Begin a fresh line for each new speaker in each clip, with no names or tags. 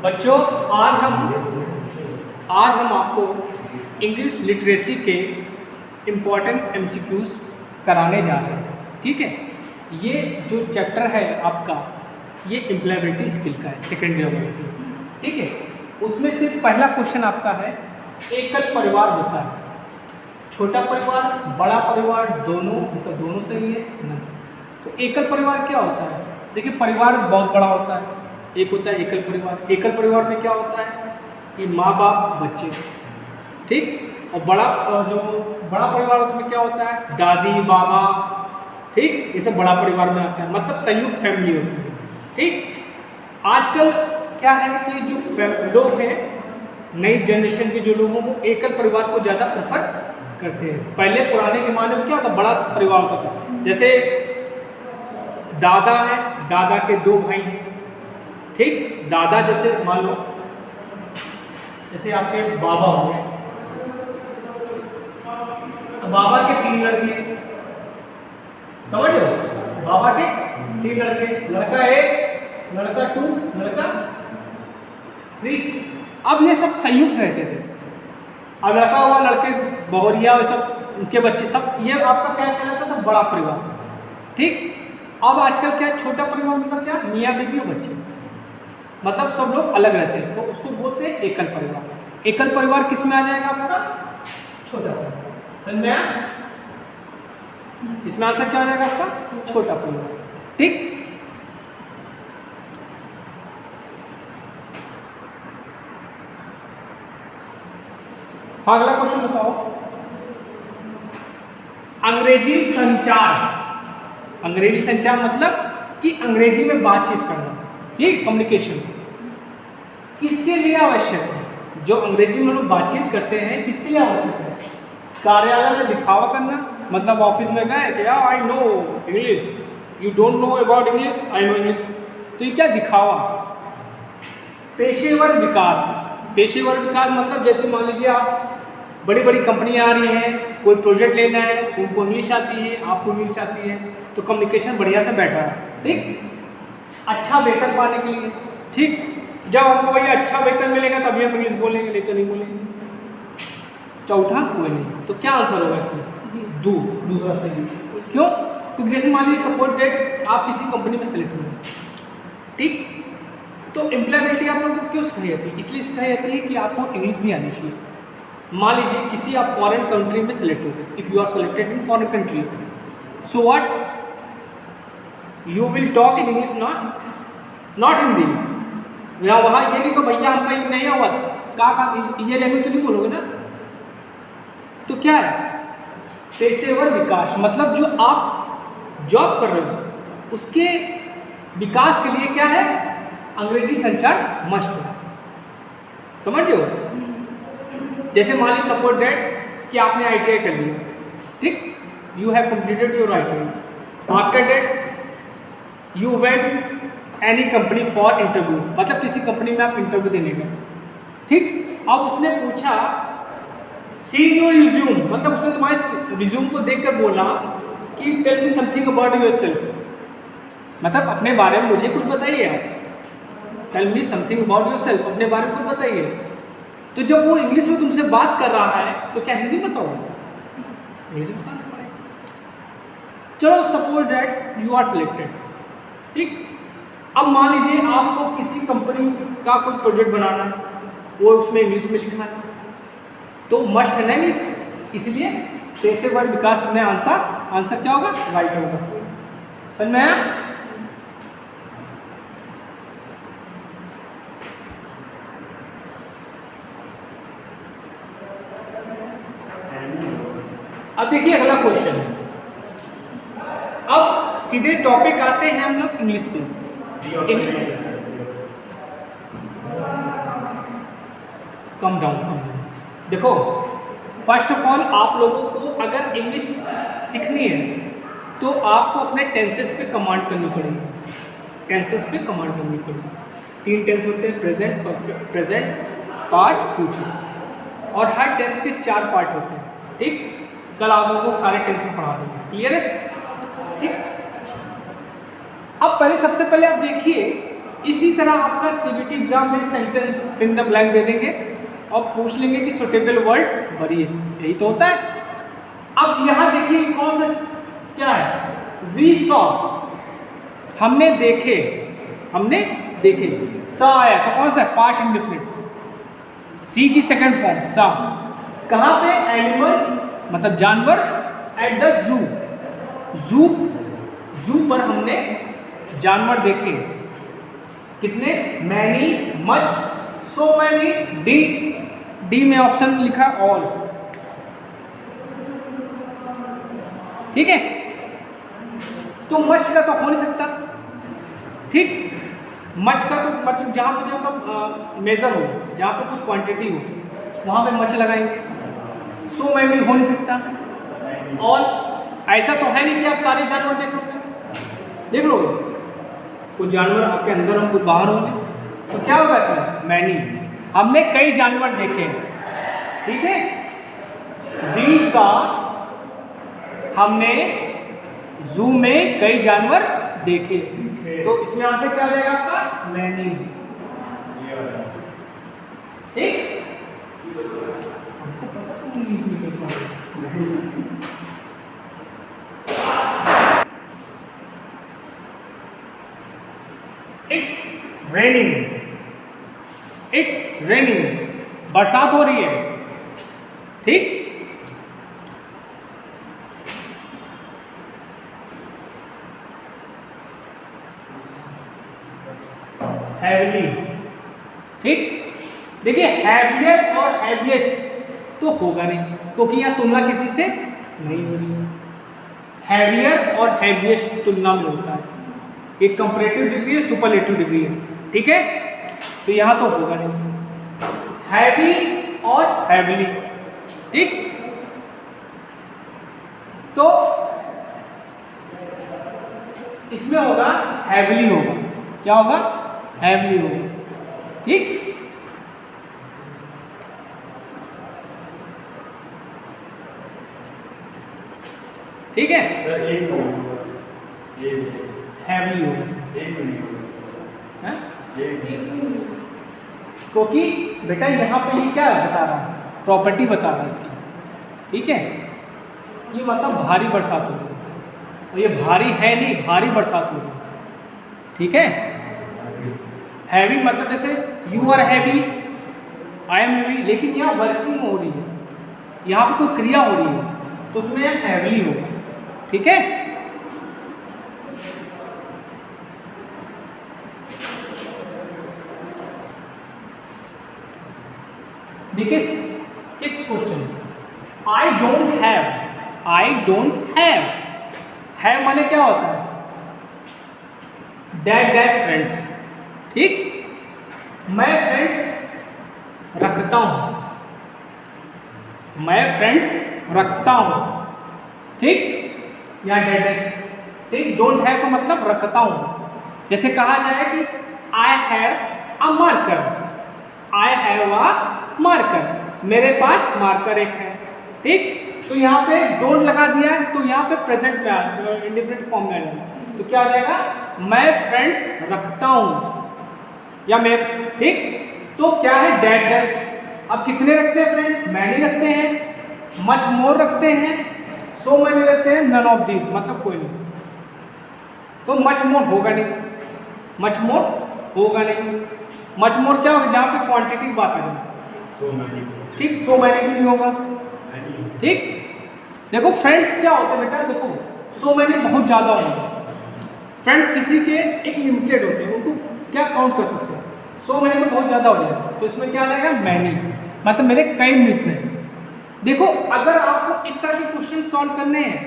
बच्चों आज हम आपको इंग्लिश लिटरेसी के इम्पॉर्टेंट एमसीक्यूज कराने जा रहे हैं। ठीक है, ये जो चैप्टर है आपका ये एम्प्लॉयबिलिटी स्किल का है, सेकेंड ईयर में। ठीक है, उसमें से पहला क्वेश्चन आपका है एकल परिवार होता है, छोटा परिवार बड़ा परिवार दोनों, मतलब दोनों सही है ना। तो एकल परिवार क्या होता है? देखिए, परिवार बहुत बड़ा होता है, एक होता है एकल परिवार। एकल परिवार में क्या होता है कि माँ बाप बच्चे, ठीक। और जो बड़ा परिवार होता है क्या होता है? दादी बाबा, ठीक। ये सब बड़ा परिवार में आता है, मतलब संयुक्त फैमिली होती है। ठीक। आजकल क्या है कि जो लोग हैं, नई जनरेशन के जो लोग हैं, वो एकल परिवार को ज़्यादा प्रेफर करते हैं। पहले पुराने ज़माने में क्या था, बड़ा परिवार होता था। जैसे दादा है, दादा के 2 भाई हैं, ठीक। दादा जैसे मान लो, जैसे आपके बाबा हो गए, तो बाबा के 3 लड़के, समझ लो, बाबा के 3 लड़के, लड़का 1, लड़का 2, लड़का 3। अब ये सब संयुक्त रहते थे। अब लड़का हुआ, लड़के बहुरिया, वे सब उनके बच्चे, सब ये आपका क्या कहलाता था? बड़ा परिवार। ठीक। अब आजकल क्या, छोटा परिवार मतलब क्या? मियाँ बीवी और बच्चे, मतलब सब लोग अलग रहते हैं, तो उसको बोलते हैं एकल परिवार। एकल परिवार किस में आ जाएगा आपका? छोटा परिवार। समझ में आया? इसमें आंसर क्या हो जाएगा आपका? छोटा परिवार। ठीक। अगला क्वेश्चन बताओ, अंग्रेजी संचार। अंग्रेजी संचार मतलब कि अंग्रेजी में बातचीत करना, ठीक, कम्युनिकेशन किसके लिए आवश्यक है? जो अंग्रेजी में लोग बातचीत करते हैं किसके लिए आवश्यक है? कार्यालय में दिखावा करना, मतलब ऑफिस में गए कि यार I know English, you don't know about English, I know English, तो ये क्या दिखावा? पेशेवर विकास। पेशेवर विकास मतलब जैसे मान लीजिए आप, बड़ी बड़ी कंपनियां आ रही हैं, कोई प्रोजेक्ट लेना है, उनको इंग्लिश आती है, आपको इंग्लिश आती है, तो कम्युनिकेशन बढ़िया से बैठा है। ठीक। अच्छा वेतन पाने के लिए, ठीक, जब हमको भैया अच्छा वेतन मिलेगा तभी हम इंग्लिश बोलेंगे, नहीं तो नहीं बोलेंगे। चौथा कोई नहीं, तो क्या आंसर होगा इसमें? दूसरा सही। क्यों? क्योंकि जैसे मान लीजिए सपोज डेट आप किसी कंपनी में सेलेक्ट हुए, ठीक, तो एम्प्लॉयबिलिटी आप लोगों को क्यों सिखाई जाती है? इसलिए सिखाई जाती है कि आपको इंग्लिश भी आनी चाहिए। मान लीजिए किसी आप फॉरेन कंट्री में सेलेक्ट हो गए, if you are selected in foreign country, so what you will talk in English, not Hindi. या वहाँ ये नहीं कि भैया हमका ये नहीं हुआ, ये लैंग्वेज तो नहीं बोलोगे ना। तो क्या है? पेशेवर विकास, मतलब जो आप जॉब कर रहे हो उसके विकास के लिए क्या है? अंग्रेजी संचार मस्ट है। समझ रहे हो? जैसे मान लीजिए सपोज डेट कि आपने ITI कर लिया, ठीक, you have completed your ITI, after that you went any company for interview, मतलब किसी कंपनी में आप इंटरव्यू देने गए, ठीक। अब उसने पूछा सी योर रिज्यूम, मतलब उसने तुम्हारे रिज्यूम को देखकर बोला कि tell me something about yourself, मतलब अपने बारे में मुझे कुछ बताइए आप। Tell me something about yourself, अपने बारे में कुछ बताइए। तो जब वो इंग्लिश में तुमसे बात कर रहा है तो क्या हिंदी बताओगे? इंग्लिश में बताना पड़ेगा। चलो suppose that you are selected, ठीक। अब मान लीजिए आपको किसी कंपनी का कोई प्रोजेक्ट बनाना है, वो उसमें इंग्लिश में लिखा है, तो मस्ट है ना इंग्लिश, इसलिए पेशेवर विकास में आंसर क्या होगा? राइट होगा। समझ में आया? अब देखिए अगला क्वेश्चन है, अब सीधे टॉपिक आते हैं हम लोग इंग्लिश पे। Come down. देखो, फर्स्ट ऑफ ऑल आप लोगों को अगर इंग्लिश सीखनी है तो आपको अपने टेंसेस पे कमांड करनी पड़ेगी। टेंसेस पे कमांड करनी पड़ेगी। 3 टेंस होते हैं, प्रेजेंट, पास्ट, फ्यूचर, और हर टेंस के 4 पार्ट होते हैं, ठीक। कल आप लोगों को सारे टेंस पढ़ा देंगे, क्लियर है? ठीक। अब पहले सबसे पहले आप देखिए, इसी तरह आपका सीबीटी एग्जाम में sentence fill in the blank दे देंगे और पूछ लेंगे कि सुटेबल वर्ड भरिए, यही तो होता है। अब यहाँ देखिए कौन सा क्या है, वी सॉ, हमने देखे, हमने देखे, सा आया तो कौन सा है, पास्ट इंडेफिनिट, सी की सेकंड फॉर्म सा। कहाँ पे, एनिमल्स मतलब जानवर, एट द जू, जू, जू पर हमने जानवर देखे, कितने, many, much, so many, D, D में ऑप्शन लिखा ऑल, ठीक है। तो मच का तो हो नहीं सकता, ठीक, मच का तो मच जहाँ पे जो कब मेजर हो, जहाँ पे कुछ क्वांटिटी हो वहाँ पे मच लगाएंगे। सो मैनी हो नहीं सकता, और ऐसा तो है नहीं कि आप सारे जानवर देख लोगे, देख लोगे, कुछ जानवर आपके अंदर होंगे कुछ बाहर होंगे, तो क्या होगा इसमें, मैनी, हमने कई जानवर देखे, ठीक है। वी सॉ, हमने जू में कई जानवर देखे, तो इसमें आंसर क्या हो जाएगा आपका, मैनी, ठीक। इट्स रेनिंग, इट्स रेनिंग, बरसात हो रही है, ठीक। हैवीली, ठीक। देखिए हैवियर और हैवीएस्ट तो होगा नहीं, क्योंकि यहाँ तुलना किसी से नहीं हो रही है। हैवियर और हैवीएस्ट तुलना में होता है, एक कंपैरेटिव डिग्री है, सुपरलेटिव डिग्री है, ठीक है। तो यहाँ तो होगा नहीं, हैवी और हैवीली, ठीक। तो इसमें होगा हैवीली, होगा क्या होगा, हैवीली होगा, ठीक। ठीक है, हैवी होगा इसमें, क्योंकि बेटा यहाँ पे ये क्या बता रहा है, प्रॉपर्टी बता रहा है इसकी, ठीक है। ये मतलब भारी बरसात हो रही है, और ये भारी है नहीं, भारी बरसात हो रही है, ठीक है। हैवी मतलब जैसे you are heavy, I am heavy, लेकिन यहाँ वर्किंग हो रही है, यहाँ पे कोई क्रिया हो रही है, तो उसमें हैवीली होगा, ठीक है। देखिए 6th question, I don't have, I don't have माने क्या होता है, डैट डैश फ्रेंड्स, ठीक। मैं फ्रेंड्स रखता हूं, मैं फ्रेंड्स रखता हूं, ठीक, या डैट डैश, ठीक। डोंट हैव का मतलब रखता हूं, जैसे कहा जाए कि I have a marker, I have a marker, मेरे पास मार्कर एक है, ठीक। तो यहाँ पे डोंट लगा दिया है, तो यहाँ पे प्रेजेंट में इंडिफरेंट फॉर्म में आ जाएगा, तो क्या आ जाएगा, मैं फ्रेंड्स रखता हूँ, या मैं, ठीक। तो क्या है, डैट डैश, अब कितने रखते हैं फ्रेंड्स, मैनी रखते हैं, मच मोर रखते हैं, सो मैनी रखते हैं, नन ऑफ दिस मतलब कोई नहीं, तो मच मोर होगा नहीं, मच मोर होगा नहीं, मच मोर क्या होगा, जहाँ पे क्वांटिटी की बात आ जाए, ठीक। सो मैनी भी नहीं होगा, ठीक। देखो फ्रेंड्स क्या होता है बेटा, देखो सो मैनी बहुत ज़्यादा होगा, फ्रेंड्स किसी के एक लिमिटेड होते हैं, उनको क्या काउंट कर सकते हैं, सो मैनी तो बहुत ज़्यादा हो जाएगा, तो इसमें क्या आ जाएगा, मैनी मतलब मेरे कई मित्र हैं। देखो अगर आपको इस तरह के क्वेश्चन सॉल्व करने हैं,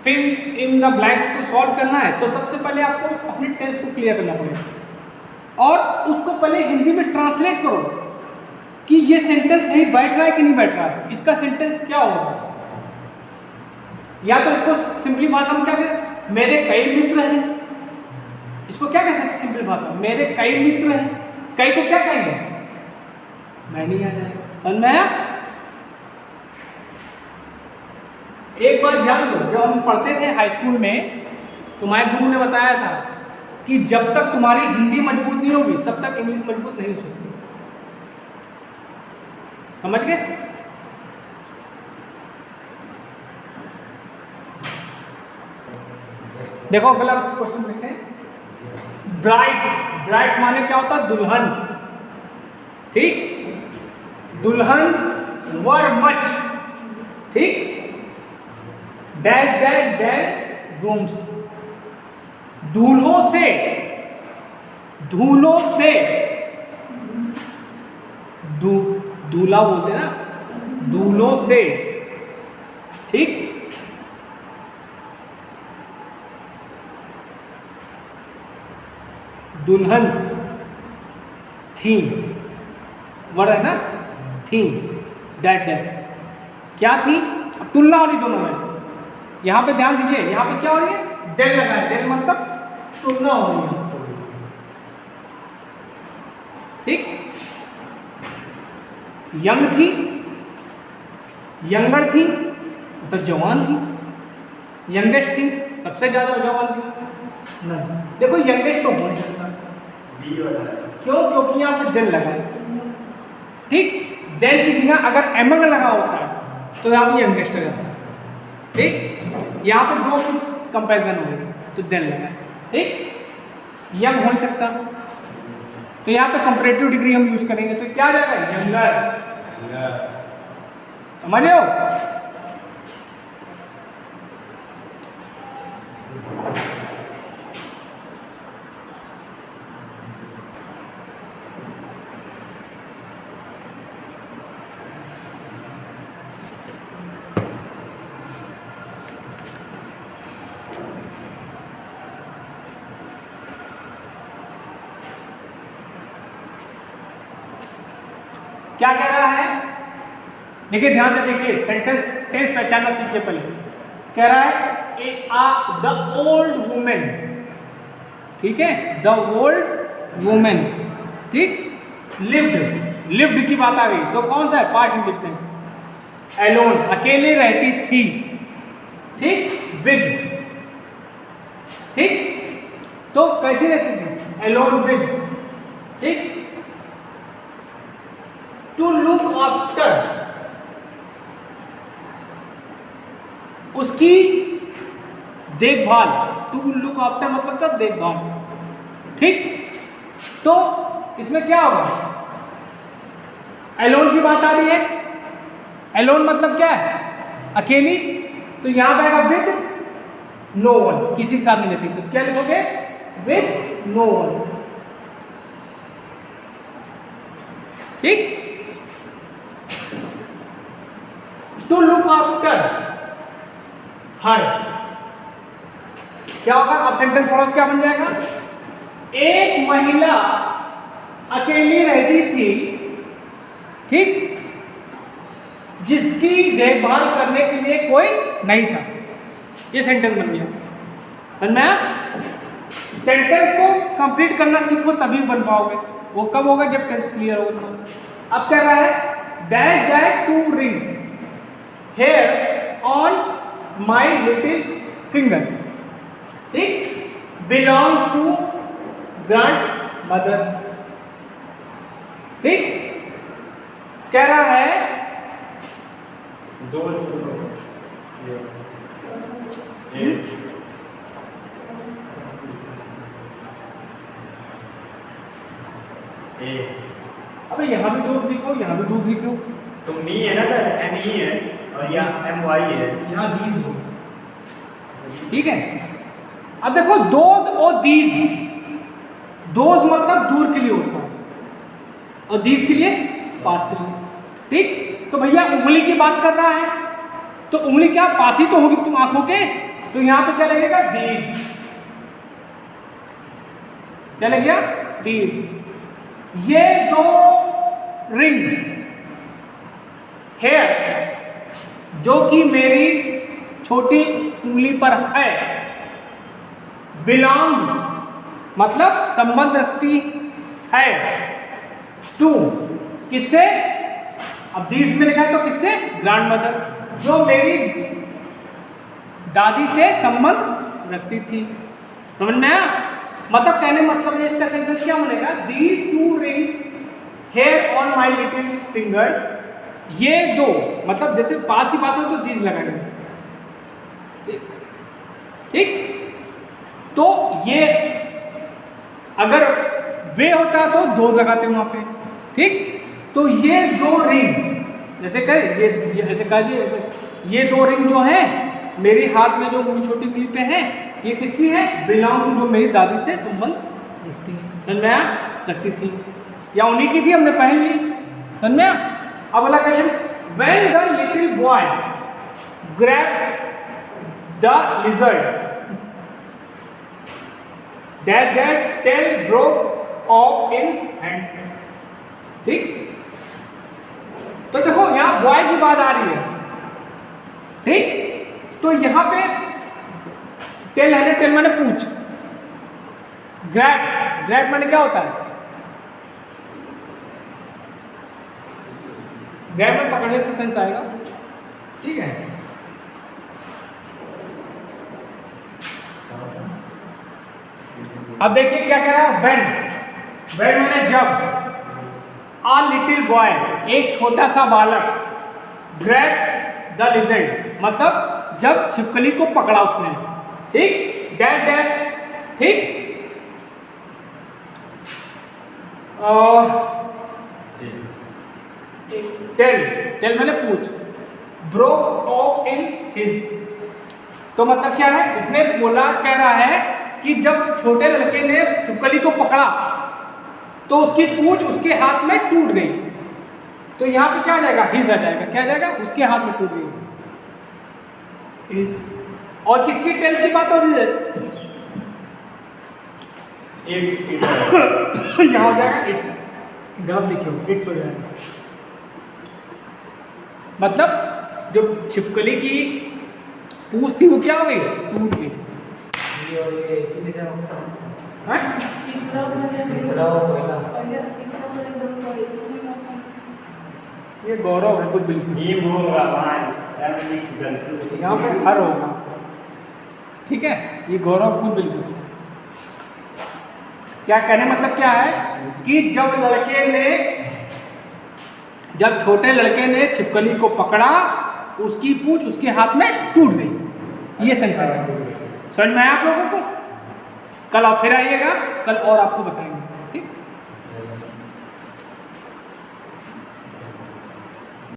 फिर इन द ब्लैंक्स को सॉल्व करना है, तो सबसे पहले आपको अपने टेंस को क्लियर करना पड़ेगा, और उसको पहले हिंदी में ट्रांसलेट करो कि ये सेंटेंस सही बैठ रहा है कि नहीं बैठ रहा है, इसका सेंटेंस क्या होगा, या तो इसको सिंपली भाषा में क्या करें, मेरे कई मित्र हैं, इसको क्या कह सकते सिंपल भाषा, मेरे कई मित्र हैं, कई को क्या कहेंगे, मैनी आ जाएगा, समझ में आया। एक बात ध्यान दो, जब हम पढ़ते थे हाई स्कूल में, तो हमारे गुरु ने बताया था कि जब तक तुम्हारी हिंदी मजबूत नहीं होगी तब तक इंग्लिश मजबूत नहीं हो सकती। समझ गए? देखो अगला क्वेश्चन देखते हैं। ब्राइड्स, ब्राइड्स माने क्या होता है? दुल्हन। ठीक, दुल्हन्स वर मच, ठीक, डैश डैश डैश ग्रूम्स, दूल्हों से, दूल्हों से, दूल्हा बोलते ना, दूल्हों से, ठीक, दुल्हन्स, थीम, वर्ड है ना, थीम, डैट डैश, क्या थी? अब तुलना हो रही दोनों में, यहां पे ध्यान दीजिए, यहां पे क्या हो रही है? डेल लगा है, डेल मतलब तुलना हो रही है, ठीक। यंग थी, यंगर थी मतलब जवान थी, यंगेस्ट थी सबसे ज्यादा जवान थी। नहीं, देखो यंगेस्ट तो हो नहीं सकता, क्यों? क्योंकि यहाँ पे दिल लगा, ठीक। देन की जगह अगर एमंग लगा होता है तो यहाँ पे यंगेस्ट आ जाता है, ठीक। यहाँ पे दो कंपैरिजन हो गई तो दिल लगा, ठीक। यंग हो नहीं सकता तो यहाँ पे कंपैरेटिव डिग्री हम यूज करेंगे तो क्या आ जाएगा? यंगर। समझ रहे हो? क्या कह रहा है? देखिए ध्यान से देखिए, सेंटेंस टेंस पहचानना सीखिए पहले। कह रहा है द ओल्ड वुमेन, ठीक है, द ओल्ड वुमेन, ठीक, लिव्ड, लिव्ड की बात आ गई तो कौन सा है? Past independent. एलोन, अकेले रहती थी, ठीक, विद, ठीक, तो कैसी रहती थी? एलोन विद, ठीक। टू लुक आफ्टर, उसकी देखभाल, टू लुक आफ्टर मतलब क्या? देखभाल, ठीक। तो इसमें क्या होगा? एलोन की बात आ रही है, एलोन मतलब क्या है? अकेली, तो यहां पे आएगा विद नो वन, किसी के साथ नहीं रहती, तो क्या लिखोगे? विद नो वन, ठीक। टू लुक आफ्टर हर, क्या होगा? अब सेंटेंस थोड़ा क्या बन जाएगा? एक महिला अकेली रहती थी, ठीक, जिसकी देखभाल करने के लिए कोई नहीं था। ये सेंटेंस बन गया, समझ में आया? सेंटेंस को कंप्लीट करना सीखो तभी बन पाओगे, वो कब होगा? जब टेंस क्लियर होगा तो। अब कह रहा है dash dash two rings here on my little finger, ठीक, बिलोंग्स टू ग्रैंड मदर, ठीक। कह रहा है अबे यहाँ भी दूध लिखो, यहाँ भी दूध लिखो,
तो मी है ना सर, एम ई है और यहाँ एम वाई है,
यहाँ दीज हो, ठीक है। अब देखो दोज और दीज, दोज मतलब दूर के लिए होता है और दीज के लिए पास के लिए, ठीक। तो भैया उंगली की बात कर रहा है तो उंगली क्या पास ही तो होगी तुम आंखों के, तो यहाँ पे क्या लगेगा? दीज, क्या लगेगा? दीज। ये दो रिंग हेयर जो कि मेरी छोटी उंगली पर है, बिलोंग मतलब संबंध रखती है, टू किससे? अब दीज में लिखा है तो किससे? ग्रैंड मदर, जो मेरी दादी से संबंध रखती थी। समझ में आया? मतलब कहने मतलब ये इसका सेंटेंस क्या बनेगा, these two rings here on my little fingers, ये दो, मतलब जैसे पास की बात हो तो दीज लगाएंगे, ठीक ठीक। तो ये अगर वे होता तो दो लगाते वहां पे, ठीक। तो ये दो रिंग, जैसे कह ये ऐसे कह दिए, ऐसे ये दो रिंग जो है मेरे हाथ में जो मुझे छोटी उंगली पे है, ये किसकी है, बिलोंग टू, जो मेरी दादी से संबंध रखती है, समझ में आया, रखती थी या उन्हीं की थी, हमने पहन ली, समझ में आया। अब अगला question, when the little boy grab the lizard that tail broke off in hand, ठीक। तो देखो यहां बॉय की बात आ रही है, ठीक। तो यहां पे टेल है ना, टेल माने पूछ, ग्रैब, ग्रैब माने क्या होता है, ग्रैब में पकड़ने से सेंस आएगा, ठीक है। अब देखिए क्या कह रहा है, व्हेन, व्हेन माने जब, आ लिटिल बॉय, एक छोटा सा बालक, ग्रैब द लिजर्ड, मतलब जब छिपकली को पकड़ा उसने, ठीक। डैश डैश, ठीक। टेल, टेल माने पूछ, ब्रोक ऑफ इन हिज, तो मतलब क्या है, उसने बोला, कह रहा है कि जब छोटे लड़के ने छिपकली को पकड़ा तो उसकी पूंछ उसके हाथ में टूट गई, तो यहां पे क्या आ जाएगा, हिज आ जाएगा, क्या आ जाएगा, उसके हाथ में टूट गई, हिज। और किसकी टेल की बात हो रही है, यहां हो जाएगा इट्स, गलत लिखे हो, इट्स हो जाएगा, मतलब जो छिपकली की पूंछ थी वो क्या हो गई, टूट गई। ये गौरव है कुछ बिल्कुल, यहाँ पे हर होगा, ठीक है, ये गौरव कुछ बिल्कुल। क्या कहने मतलब क्या है कि जब छोटे लड़के ने छिपकली को पकड़ा, उसकी पूंछ उसके हाथ में टूट गई, ये सेंटेंस है। समझ में आया आप लोगों को? कल आप फिर आइएगा, कल और आपको बताएंगे।